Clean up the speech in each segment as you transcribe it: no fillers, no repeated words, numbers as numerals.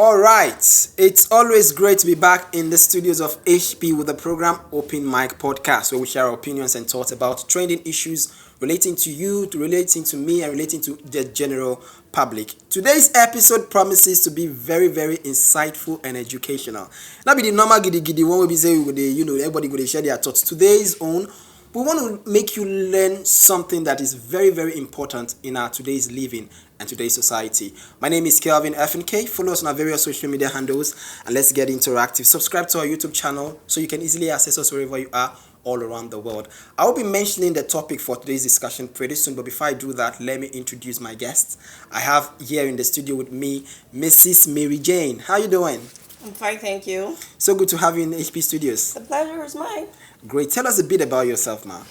All right, it's always great to be back in the studios of HP with the program Open Mic Podcast, where we share our opinions and thoughts about trending issues relating to you, relating to me, and relating to the general public. Today's episode promises to be very, very insightful and educational. Now, be the normal giddy giddy one will be saying, everybody will share their thoughts. Today's own, we want to make you learn something that is very, very important in our today's living and today's society. My name is Kelvin FNK. Follow us on our various social media handles and let's get interactive. Subscribe to our YouTube channel so you can easily access us wherever you are all around the world. I will be mentioning the topic for today's discussion pretty soon, but before I do that, let me introduce my guests. I have here in the studio with me Mrs. Mary Jane. How you doing? I'm fine, thank you. So good to have you in the HP studios. The pleasure is mine. Great. Tell us a bit about yourself, ma.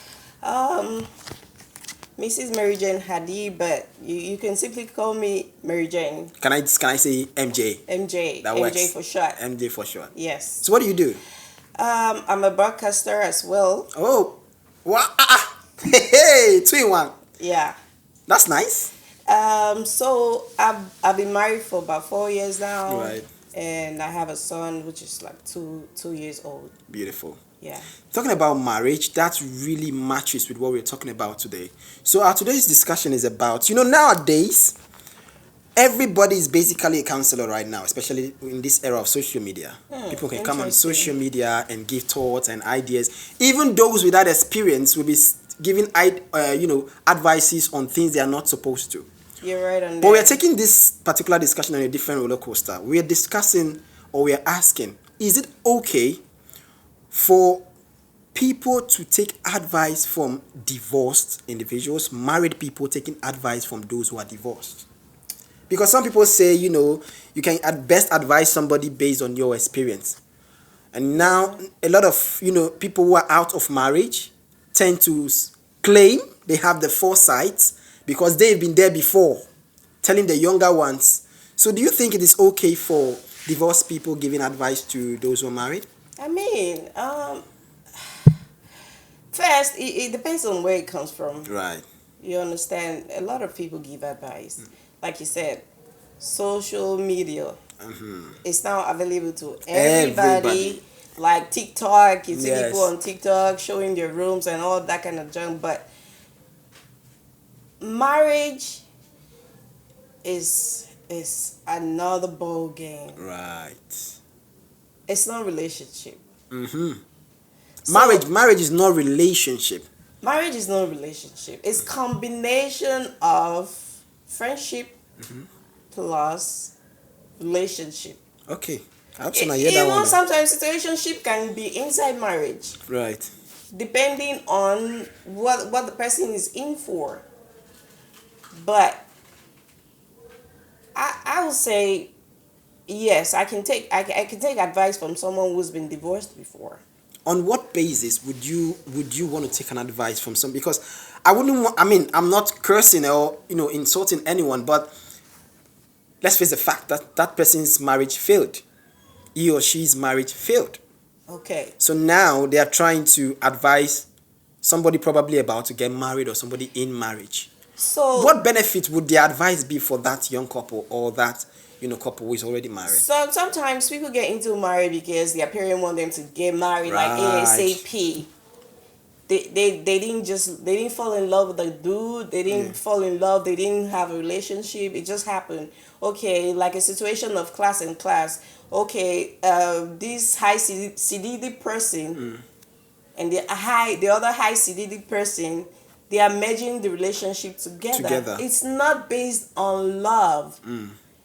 Mrs. Mary Jane Hadi, but you can simply call me Mary Jane. Can I say MJ? MJ. That MJ works. for short. MJ for short. Yes. So what do you do? I'm a broadcaster as well. Oh, wow. Hey, 2 in 1. Yeah. That's nice. So I've been married for about 4 years now. Right. And I have a son which is like two years old. Beautiful. Yeah. Talking about marriage, that really matches with what we're talking about today. So our today's discussion is about, nowadays, everybody is basically a counselor right now, especially in this era of social media. People can come on social media and give thoughts and ideas. Even those without experience will be giving, advices on things they are not supposed to. You're right on that. But we are taking this particular discussion on a different roller coaster. We are discussing, or we are asking, is it okay for people to take advice from divorced individuals, married people taking advice from those who are divorced? Because some people say, you can at best advise somebody based on your experience. And now a lot of, people who are out of marriage tend to claim they have the foresight because they've been there before, telling the younger ones. So do you think it is okay for divorced people giving advice to those who are married? I mean, first, it depends on where it comes from. Right. You understand? A lot of people give advice. Like you said, social media is now available to everybody. Like TikTok, you see people on TikTok showing their rooms and all that kind of junk. But marriage is another ball game. Right. It's not relationship. Marriage is not relationship. Marriage is not relationship. It's combination of friendship plus relationship. Okay. I hope so I hear that one. Sometimes situationship can be inside marriage. Right. Depending on what the person is in for. But I would say yes, I can take advice from someone who's been divorced before. On what basis would you want to take an advice from some? Because I'm not cursing or insulting anyone, but let's face the fact that that person's marriage failed. He or she's marriage failed. Okay. So now they are trying to advise somebody probably about to get married or somebody in marriage. So what benefit would the advice be for that young couple or that couple who is already married? So sometimes people get into marriage because their parents want them to get married like ASAP. They didn't fall in love with the dude. They didn't fall in love. They didn't have a relationship. It just happened. Okay, like a situation of class and class. Okay, this high CDD person and the other high CDD person, they are merging the relationship together. It's not based on love.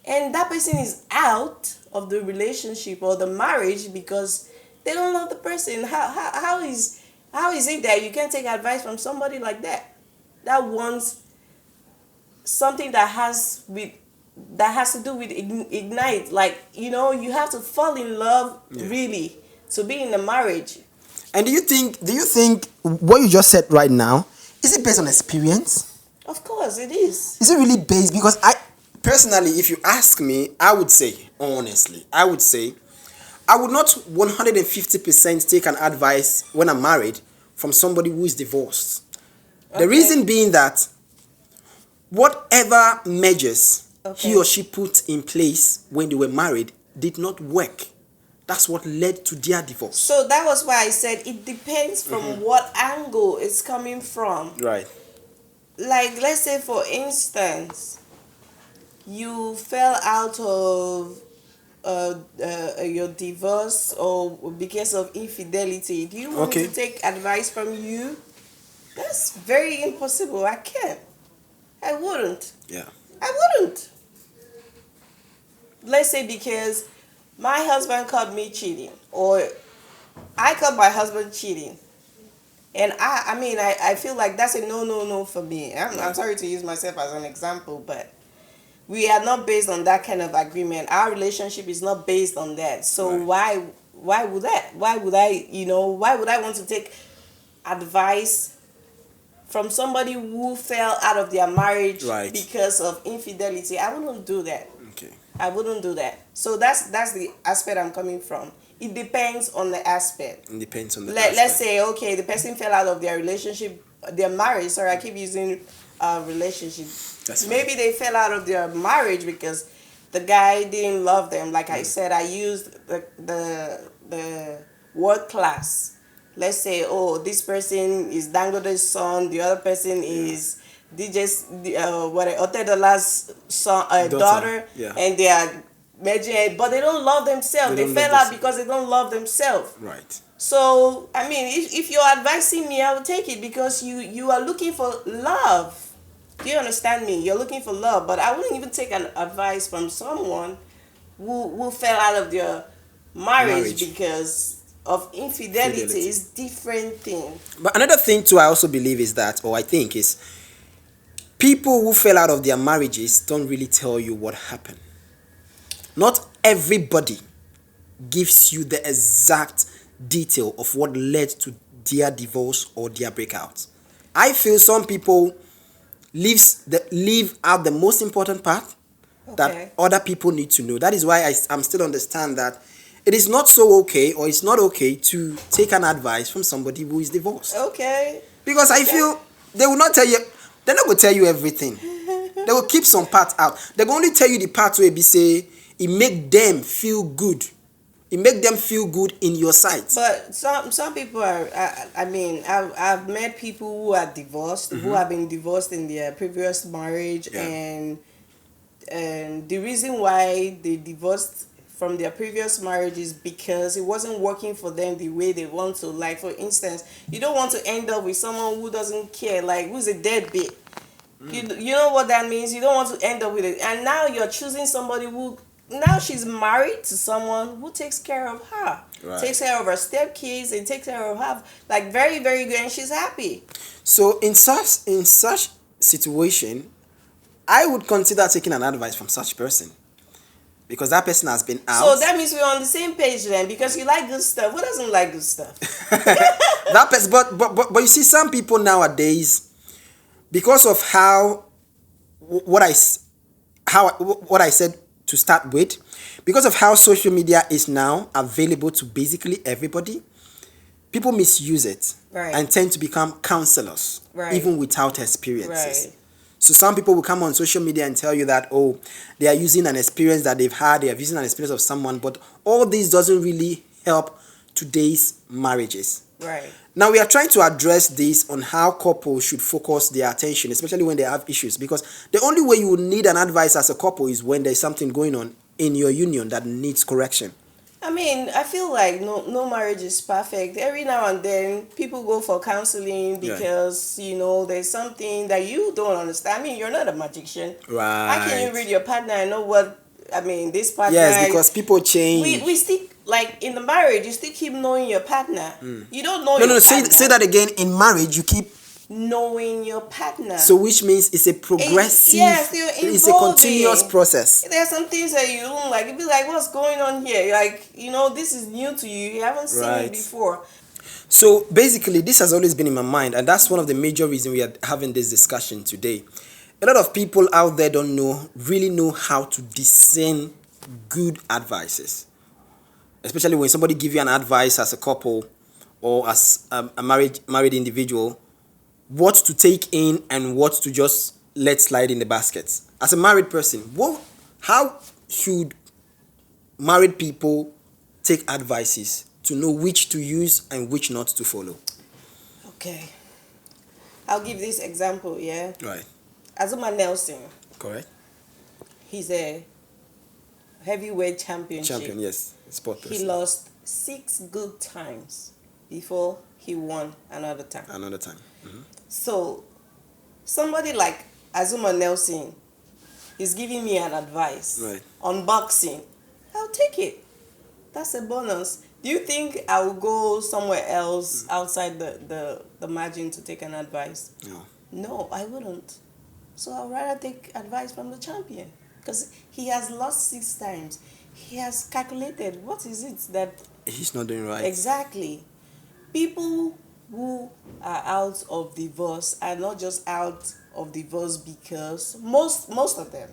And that person is out of the relationship or the marriage because they don't love the person. How is it that you can take advice from somebody like that wants something that has to do with ignite? Like, you have to fall in love really to be in a marriage. And do you think what you just said right now, is it based on experience? Of course it is. Is it really based? Because personally, if you ask me, I would say, honestly, I would not 150% take an advice when I'm married from somebody who is divorced. Okay. The reason being that whatever merges he or she put in place when they were married did not work. That's what led to their divorce. So that was why I said it depends from what angle it's coming from. Right. Like, let's say, for instance, you fell out of your divorce or because of infidelity. Do you want me to take advice from you? That's very impossible. I can't. I wouldn't. Yeah. I wouldn't. Let's say because my husband caught me cheating, or I caught my husband cheating, and I feel like that's a no for me. I'm sorry to use myself as an example, but we are not based on that kind of agreement. Our relationship is not based on that. So why would that? Why would I want to take advice from somebody who fell out of their marriage because of infidelity? I wouldn't do that. Okay. I wouldn't do that. So that's the aspect I'm coming from. It depends on the aspect. It depends on the aspect. Let's say, okay, the person fell out of their relationship, their marriage. Sorry, I keep using relationship. Maybe they fell out of their marriage because the guy didn't love them. Like I said, I used the word class. Let's say, oh, this person is Dangote's son, the other person is DJ's Otedola's son, daughter, and they are married, but they don't love themselves. They fell out because they don't love themselves. Right. So I mean, if you're advising me, I will take it because you are looking for love. Do you understand me? You're looking for love, but I wouldn't even take an advice from someone who fell out of their marriage because of infidelity. Is different thing. But another thing too, I also believe is that, or I think is, people who fell out of their marriages don't really tell you what happened. Not everybody gives you the exact detail of what led to their divorce or their breakout. I feel some people leave out the most important part that other people need to know. That is why I'm still understand that it is not so okay, or it's not okay to take an advice from somebody who is divorced. Okay. Because I feel they will not tell you, they're not going to tell you everything. They will keep some parts out. They will only tell you the parts where they say it make them feel good. It make them feel good in your sight. But some people are, I've met people who are divorced, who have been divorced in their previous marriage, and the reason why they divorced from their previous marriage is because it wasn't working for them the way they want to. Like, for instance, you don't want to end up with someone who doesn't care, like who's a deadbeat. You know what that means? You don't want to end up with it. And now you're choosing somebody who, now she's married to someone who takes care of her. Takes care of her stepkids and takes care of her, like, very, very good, and she's happy. So in such situation, I would consider taking an advice from such person. Because that person has been out. So that means we're on the same page then, because you like good stuff. Who doesn't like good stuff? That person, but you see, some people nowadays, because of what I said to start with, because of how social media is now available to basically everybody, people misuse it and tend to become counselors, even without experiences. So some people will come on social media and tell you that, oh, they are using an experience that they've had, they are using an experience of someone, but all this doesn't really help today's marriages. Now we are trying to address this on how couples should focus their attention, especially when they have issues, because the only way you would need an advice as a couple is when there's something going on in your union that needs correction. I mean, I feel like no marriage is perfect. Every now and then, people go for counseling because, there's something that you don't understand. I mean, you're not a magician. How can you read your partner and know this partner... Yes, because people change. We still, like, in the marriage, you still keep knowing your partner. You don't know your partner. Say that again. In marriage, you keep... knowing your partner. So which means it's a progressive, it's a continuous process. There are some things that you don't like. You'll be like, what's going on here? Like, this is new to you. You haven't seen it before. So basically, this has always been in my mind, and that's one of the major reasons we are having this discussion today. A lot of people out there don't really know how to discern good advices. Especially when somebody gives you an advice as a couple or as a married individual, what to take in and what to just let slide in the basket. As a married person, how should married people take advices to know which to use and which not to follow? Okay. I'll give this example, yeah? Right. Azuma Nelson, Correct. he's a heavyweight championship. Champion, yes. Sport He person. lost 6 good times before he won another time. Another time. So, somebody like Azuma Nelson is giving me an advice Right. on boxing. I'll take it. That's a bonus. Do you think I will go somewhere else outside the margin to take an advice? No. No, I wouldn't. So I'd rather take advice from the champion because he has lost 6 times. He has calculated what is it that He's not doing right. exactly. People who are out of divorce are not just out of divorce because most of them.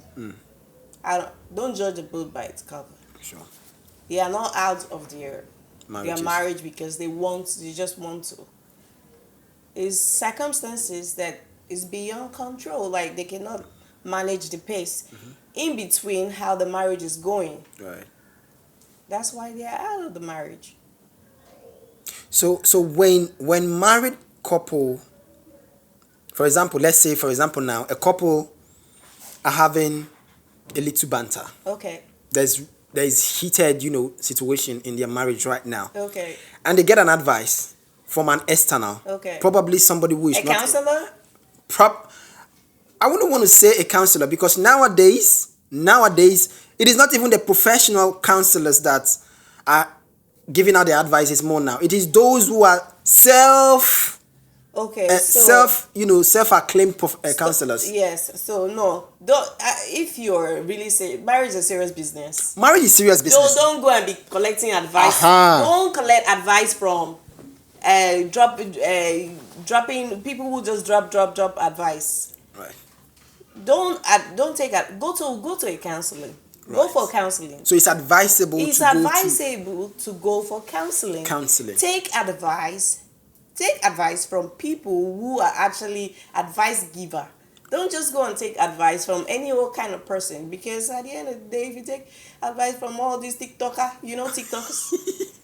Don't judge a book by its cover. Sure. They are not out of their marriage because they just want to. It's circumstances that is beyond control. Like they cannot manage the pace in between how the marriage is going. Right. That's why they are out of the marriage. So when married couple, for example, let's say now a couple are having a little banter. Okay. There's heated, situation in their marriage right now. Okay. And they get an advice from an external. Okay. Probably somebody who is A not counselor? I wouldn't want to say a counselor because nowadays it is not even the professional counselors that are giving out the advices more now. It is those who are self-acclaimed counselors. Yes. So no, don't. If you're really saying marriage is a serious business. Marriage is serious business. Don't go and be collecting advice. Don't collect advice from dropping people who just drop advice. Right. Don't take go to a counseling. Right. Go for counseling. So it's advisable to go for counseling. Counseling. Take advice from people who are actually advice giver. Don't just go and take advice from any old kind of person because at the end of the day, if you take advice from all these TikTokers,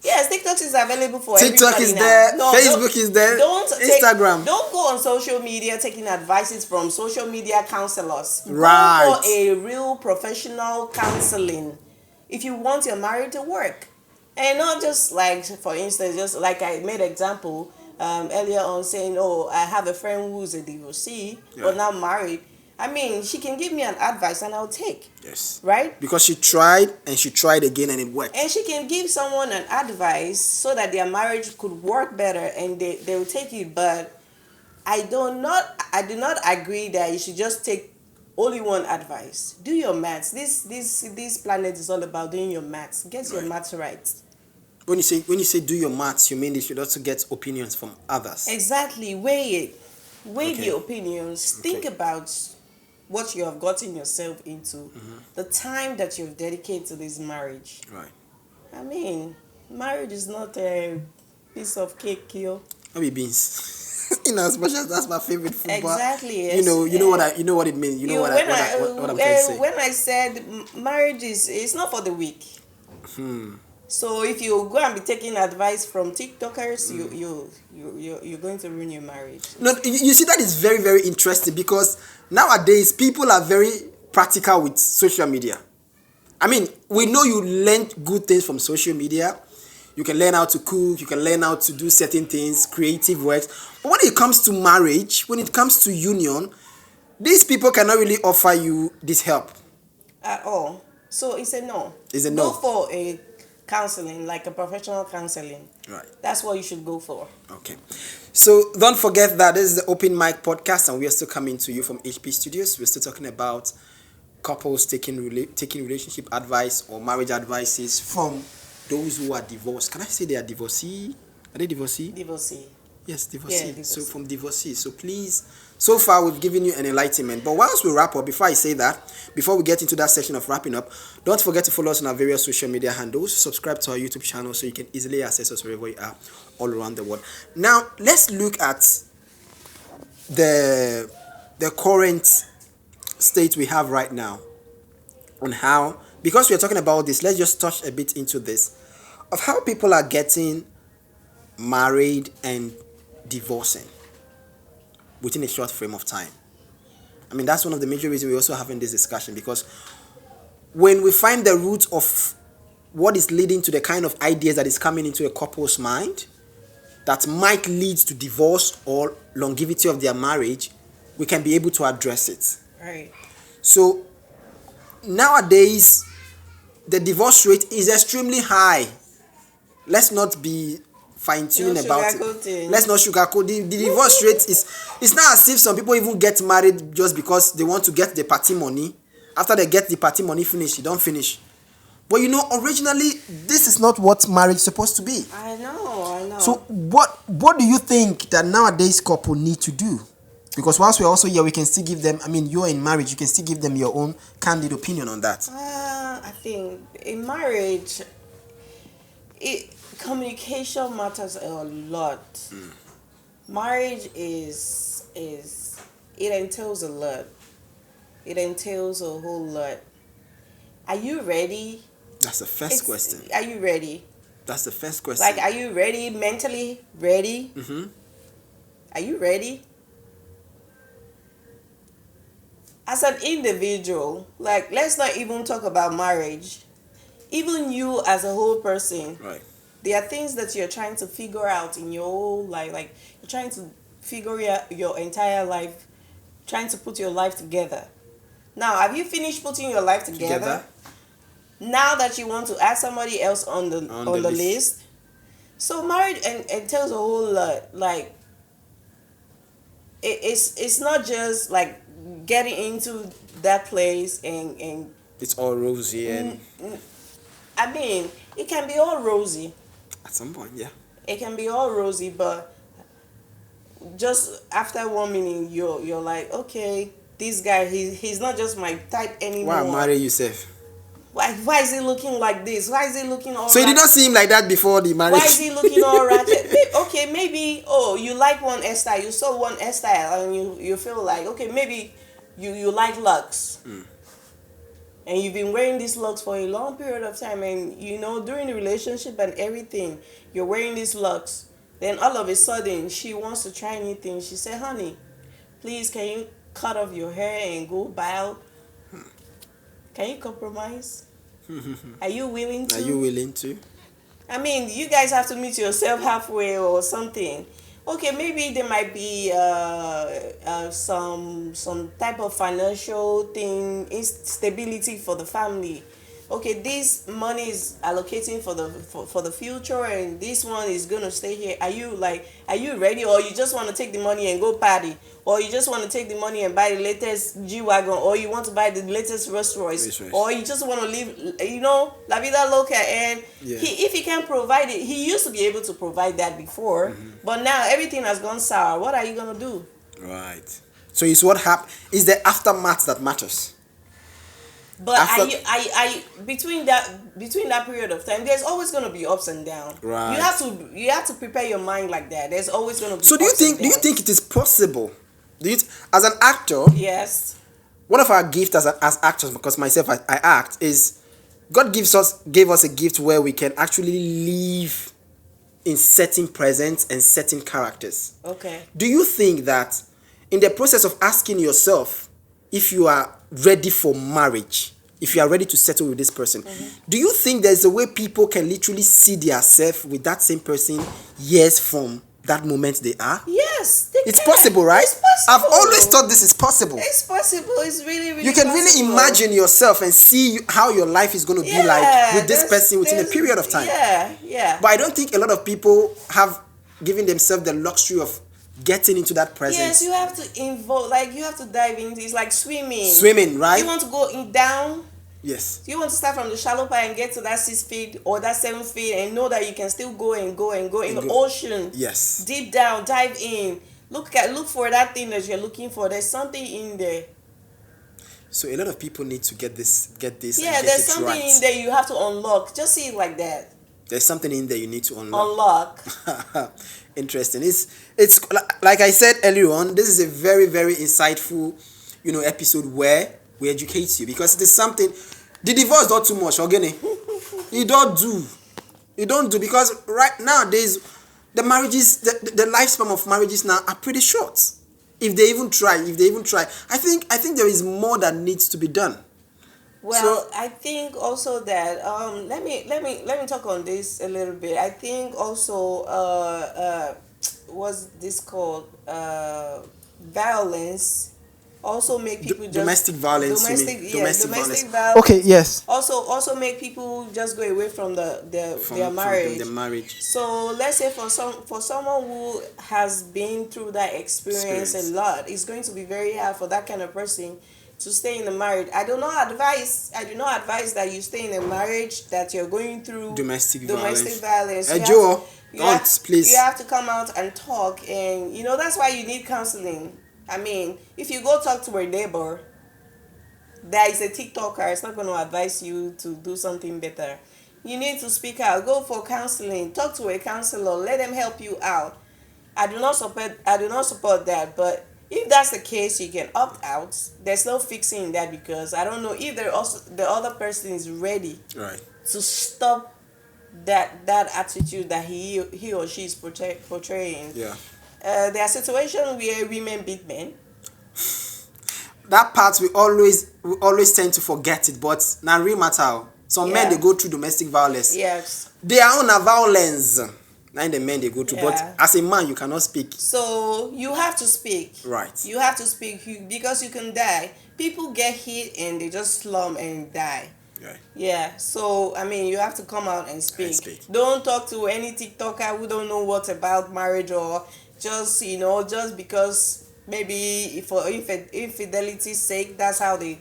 yes, TikTok is available for TikTok everybody is now. there, No, Facebook is there, Instagram. Don't go on social media taking advices from social media counselors. Right. Go for a real professional counseling if you want your marriage to work. And not just like, for instance, just like I made example earlier on saying, I have a friend who's a divorcee but now married. I mean, she can give me an advice and I'll take. Yes. Right? Because she tried and she tried again and it worked. And she can give someone an advice so that their marriage could work better and they will take it. But I do not agree that you should just take only one advice. Do your maths. This planet is all about doing your maths. Get your maths right. When you say do your maths, you mean they should also get opinions from others. Exactly. Weigh it. Weigh the opinions. Think about what you have gotten yourself into. The time that you've dedicated to this marriage. Right. I mean, marriage is not a piece of cake, yo. Maybe beans. As much as that's my favorite food. Exactly. Yes. You know what it means. What I'm trying to say. When I said marriage it's not for the weak. So if you go and be taking advice from TikTokers, you're going to ruin your marriage. No, you see, that is very, very interesting because nowadays people are very practical with social media. I mean, we know you learn good things from social media. You can learn how to cook, you can learn how to do certain things, creative works. But when it comes to marriage, when it comes to union, these people cannot really offer you this help. At all. So it's a no. It's a no. Go for a counseling, like a professional counseling. Right. That's what you should go for. Okay. So don't forget that this is the Open Mic podcast and we are still coming to you from HP Studios. We're still talking about couples taking relationship advice or marriage advices from those who are divorced. Can I say they are divorcee? Are they divorcee? Divorcee. Yes, divorcee. Yeah, divorcee. So from divorcee. So please, so far we've given you an enlightenment. But whilst we wrap up, before I say that, before we get into that section of wrapping up, don't forget to follow us on our various social media handles. Subscribe to our YouTube channel so you can easily access us wherever you are all around the world. Now, let's look at the current state we have right now on how, because we're talking about this, let's just touch a bit into this of how people are getting married and divorcing within a short frame of time. I mean, that's one of the major reasons we're also having this discussion, because when we find the root of what is leading to the kind of ideas that is coming into a couple's mind that might lead to divorce or longevity of their marriage, we can be able to address it. Right. So nowadays, the divorce rate is extremely high. Let's not be fine-tuning about it. Let's not sugarcoat. The divorce rate is, it's not as if some people even get married just because they want to get the party money. After they get the party money finished, you don't finish. But originally, this is not what marriage is supposed to be. I know. So what do you think that nowadays couple need to do? Because whilst we're also here, we can still give them, you're in marriage, you can still give them your own candid opinion on that. I think in marriage, communication matters a lot. Marriage it entails a lot. It entails a whole lot. Are you ready? That's the first question. Are you ready? That's the first question. Like, are you ready? Mentally ready? Mm-hmm. Are you ready? As an individual, like, let's not even talk about marriage. Even you as a whole person, right? There are things that you're trying to figure out in your whole life. Like, you're trying to figure out your entire life, trying to put your life together. Now, have you finished putting your life together? Now that you want to add somebody else on the list. So marriage entails a whole lot. Like, it's not just like getting into that place and it's all rosy and it can be all rosy at some point. Yeah, it can be all rosy, but just after 1 minute you're like, okay, this guy, he's not just my type anymore. Why marry yourself? Why is he looking like this? Why is he looking all so you did not see him like that before the marriage? Why is he looking all ratchet? Okay, maybe, you like one hairstyle, you saw one hairstyle and you feel like, okay, maybe you like locks. And you've been wearing these locks for a long period of time, and during the relationship and everything, you're wearing these locks. Then all of a sudden she wants to try new things. She said, honey, please, can you cut off your hair and go bald? Can you compromise? Are you willing to? You guys have to meet yourself halfway or something. Okay, maybe there might be some type of financial thing, instability for the family. Okay, this money is allocating for the future, and this one is gonna stay here. Are you ready, or you just want to take the money and go party, or you just want to take the money and buy the latest G-Wagon, or you want to buy the latest Rolls Royce, or you just want to live, la vida loca, and if he can provide it, he used to be able to provide that before, but now everything has gone sour. What are you gonna do? Right. So it's what happened. It's the aftermath that matters. But between that period of time, there's always going to be ups and downs. Right. You have to prepare your mind like that. There's always going to be. So do you think it is possible? As an actor? Yes. One of our gifts as actors, because myself I act, is God gave us a gift where we can actually live in certain presence and certain characters. Okay. Do you think that in the process of asking yourself if you are ready for marriage, if you are ready to settle with this person, do you think there's a way people can literally see themselves with that same person years from that moment they are? Yes, it's possible, right? It's possible. I've always thought this is possible. It's possible. It's really, really you can possible. Really imagine yourself and see how your life is going to be like with this person within a period of time. Yeah. But I don't think a lot of people have given themselves the luxury of getting into that presence. Yes, you have to involve, you have to dive into it. It's like swimming. Swimming, right? You want to go down. Yes. You want to start from the shallow part and get to that 6 feet or that 7 feet and know that you can still go in the ocean. Yes. Deep down, dive in. Look for that thing that you're looking for. There's something in there. So a lot of people need to get this. Yeah, there's something in there you have to unlock. Just see it like that. There's something in there you need to unlock. Interesting. It's like I said earlier on, this is a very, very insightful episode where we educate you, because it is something. The divorce not too much, okay? You don't do because right nowadays the marriages, the lifespan of marriages now are pretty short. If they even try, I think there is more that needs to be done. Well, I think also that let me talk on this a little bit. I think also what's this called, violence also make people just domestic violence. domestic violence. Okay, yes. Also make people just go away from their marriage. From the marriage. So let's say for someone who has been through that experience a lot, it's going to be very hard for that kind of person to stay in a marriage. I do not advise that you stay in a marriage that you're going through domestic violence. Please. You have to come out and talk, and that's why you need counseling. I mean, if you go talk to a neighbor that is a TikToker, it's not going to advise you to do something better. You need to speak out. Go for counseling. Talk to a counselor. Let them help you out. I do not support that, but if that's the case, you can opt out. There's no fixing that, because I don't know if the other person is ready to stop that attitude that he or she is portraying. Yeah. There are situations where women beat men. That part we always tend to forget it, but now real matter. Some men, they go through domestic violence. Yes. They are on a violence. Now the men they go through, but as a man you cannot speak. So you have to speak. Right. You have to speak because you can die. People get hit and they just slump and die. Right. Yeah. So I mean, you have to come out and speak. Don't talk to any TikToker who don't know what about marriage, or just because maybe for infidelity's sake, that's how they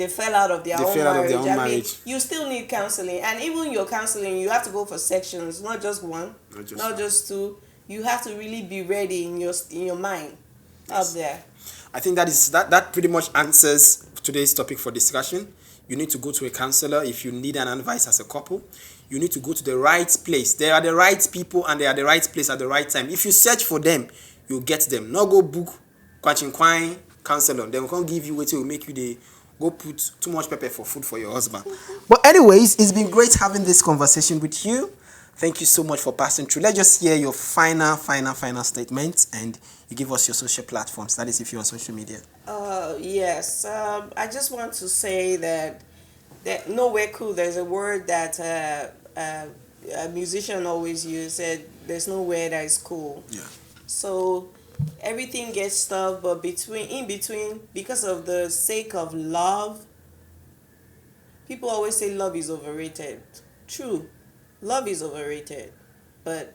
fell out of their own marriage. I mean, you still need counseling, and even your counseling, you have to go for sections, not just one, not just two. You have to really be ready in your mind up there. I think that pretty much answers today's topic for discussion. You need to go to a counselor if you need an advice as a couple. You need to go to the right place. There are the right people and they are the right place at the right time. If you search for them, you'll get them. Not go book quine counselor. They can't give you what will make you go put too much pepper for food for your husband. But anyways, it's been great having this conversation with you. Thank you so much for passing through. Let's just hear your final statement, and you give us your social platforms. That is if you're on social media. Yes. I just want to say that nowhere cool. There's a word that a musician always uses. Said there's nowhere that is cool. Yeah. So everything gets tough, but in between, because of the sake of love, people always say love is overrated. True, love is overrated, but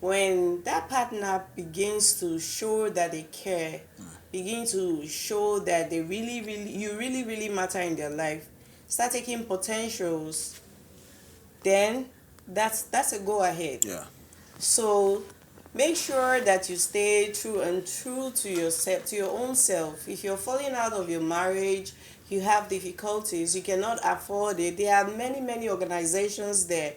when that partner begins to show that they care, begin to show that they you really matter in their life, start taking potentials, then that's a go ahead. Yeah. So make sure that you stay true to yourself, to your own self. If you're falling out of your marriage, you have difficulties, you cannot afford it, there are many organizations there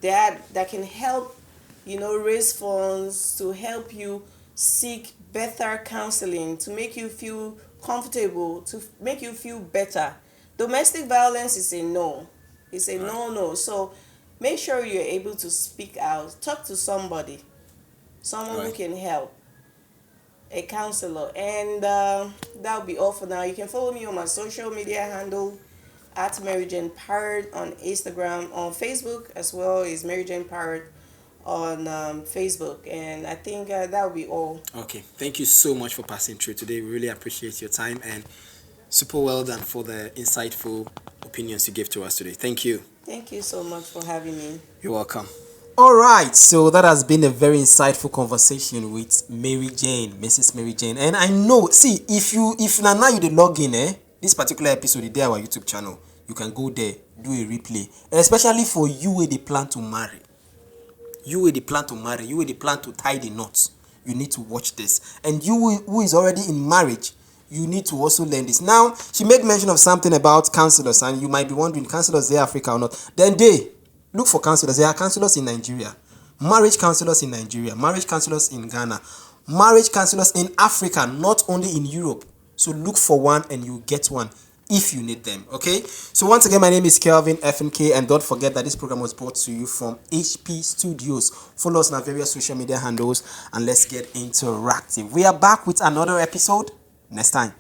that can help, raise funds to help you seek better counseling, to make you feel comfortable, to make you feel better. Domestic violence is a no. It's a no. So make sure you're able to speak out, talk to someone who can help, a counselor. And that'll be all for now. You can follow me on my social media handle at Mary Jane Parrot on Instagram, on Facebook as well as Mary Jane Parrot on Facebook. And I think that'll be all. Okay, thank you so much for passing through today. We really appreciate your time, and super well done for the insightful opinions you gave to us today. Thank you. Thank you so much for having me. You're welcome. All right, so that has been a very insightful conversation with Mary Jane, Mrs. Mary Jane. And I know, see, if now you log in, this particular episode is there on our YouTube channel, you can go there, do a replay, and especially for you where they plan to marry. You where they plan to tie the knots, you need to watch this. And you who is already in marriage, you need to also learn this. Now, she made mention of something about counselors, and you might be wondering, counselors in Africa or not? Then look for counselors. There are counselors in Nigeria, marriage counselors in Nigeria, marriage counselors in Ghana, marriage counselors in Africa, not only in Europe. So look for one and you get one if you need them. Okay, so once again, my name is Kelvin FNK, and don't forget that this program was brought to you from HP Studios. Follow us on our various social media handles and let's get interactive. We are back with another episode next time.